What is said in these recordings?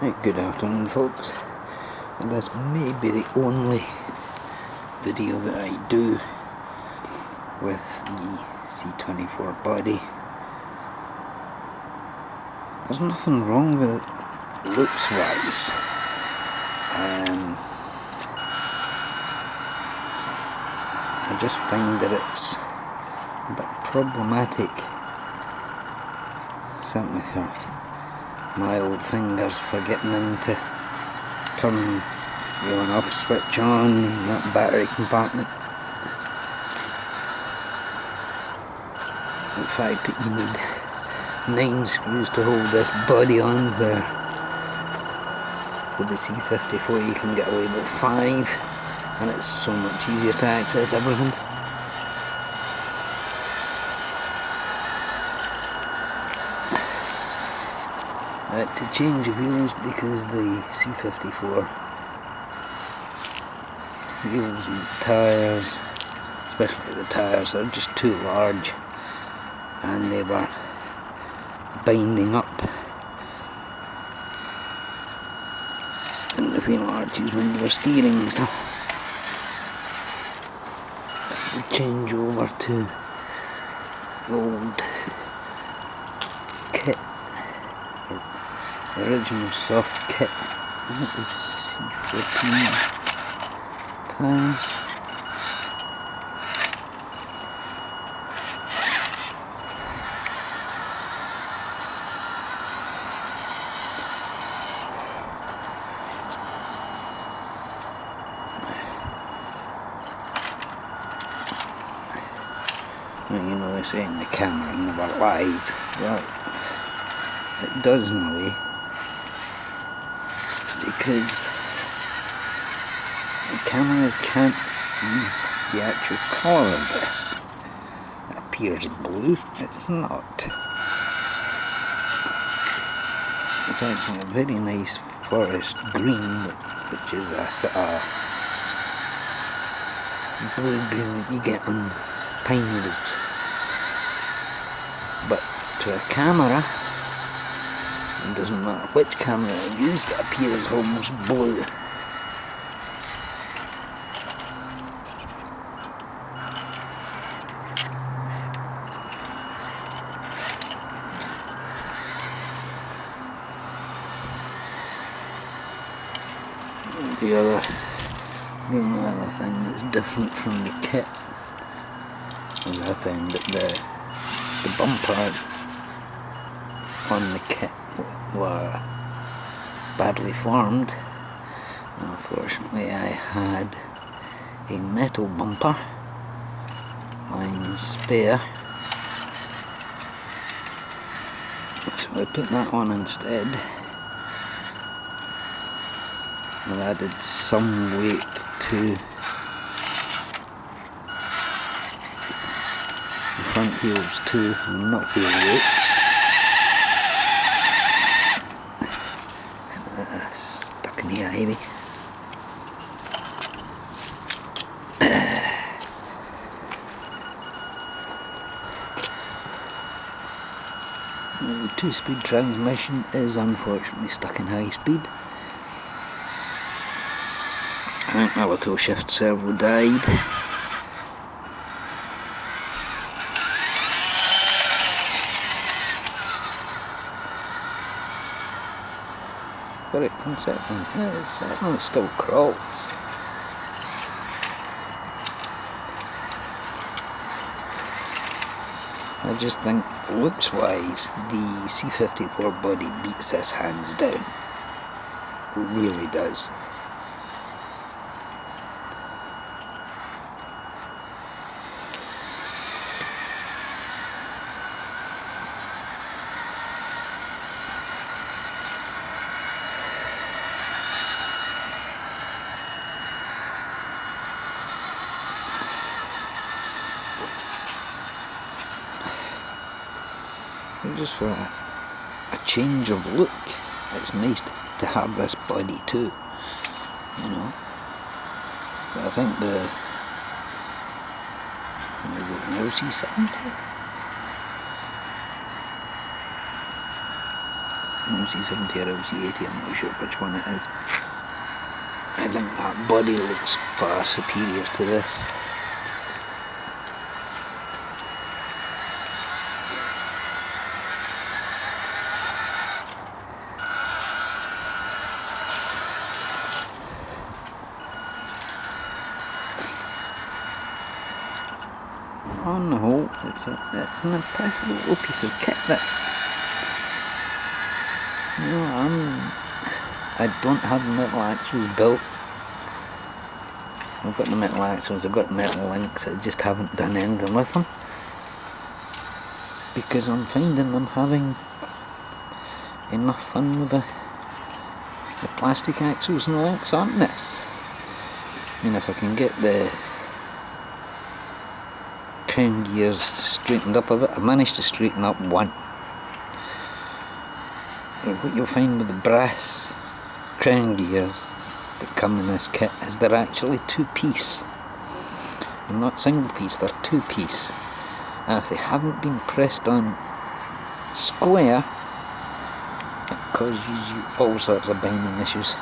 Right, good afternoon folks. And this may be the only video that I do with the C24 body. There's nothing wrong with it looks wise. I just find that it's a bit problematic, certainly for my old fingers, for getting into turn the on off switch on that battery compartment. The fact that you need 9 screws to hold this body on, where with the C54 you can get away with 5, and it's so much easier to access everything. To change wheels, because the C54 wheels and tyres, especially the tyres, are just too large, and they were binding up in the wheel arches when you were steering, so we change over to the old kit, the original soft kit. That was C14 tyres. Well, you know, they're saying the camera never lies. Well, it does in a way, because the cameras can't see the actual colour of this. It appears blue, it's not. It's actually a very nice forest green, which is a sort of blue green that you get on pine needles. But to a camera, it doesn't matter which camera I use, it appears almost blue. The only other thing that's different from the kit is I found that the bumpers on the kit were badly formed. Unfortunately, I had a metal bumper lying spare, so I put that on instead. I've added some weight to the front wheels too, not wheel weights. Stuck in the ivy. The 2-speed transmission is unfortunately stuck in high speed. I think my little shift servo died. But it can certainly still crawls. I just think, looks wise, the C54 body beats this hands down. It really does. Just for a change of look, it's nice to have this body too, you know. But I think is it an LC70? LC70 or LC80, I'm not sure which one it is. I think that body looks far superior to this. On the whole, it's an impressive little piece of kit, this. You know, I don't have metal axles built. I've got the metal axles, I've got the metal links, I just haven't done anything with them. Because I'm finding I'm having enough fun with the plastic axles and the links on this. I mean, if I can get the crown gears straightened up a bit. I managed to straighten up one. What you'll find with the brass crown gears that come in this kit is they're actually two-piece. They're not single-piece, they're two-piece. And if they haven't been pressed on square, it causes you all sorts of binding issues.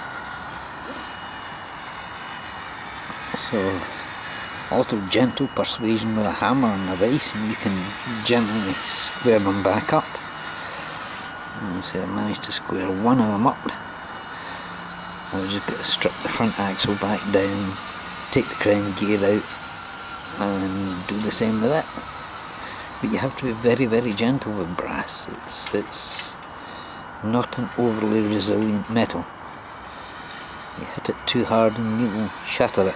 So, also gentle persuasion with a hammer and a vise, and you can gently square them back up. And so I managed to square one of them up. I've just got to strip the front axle back down, take the crown gear out, and do the same with it. But you have to be very, very gentle with brass. It's not an overly resilient metal. You hit it too hard and you will shatter it.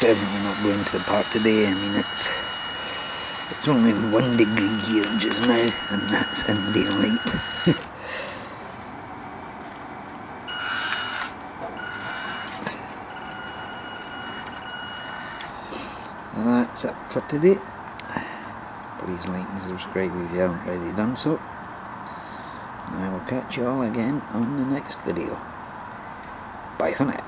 Definitely not going to the park today. I mean, it's only 1 degree here just now, and that's in daylight. And that's it for today. Please like and subscribe if you haven't already done so. And I will catch you all again on the next video. Bye for now.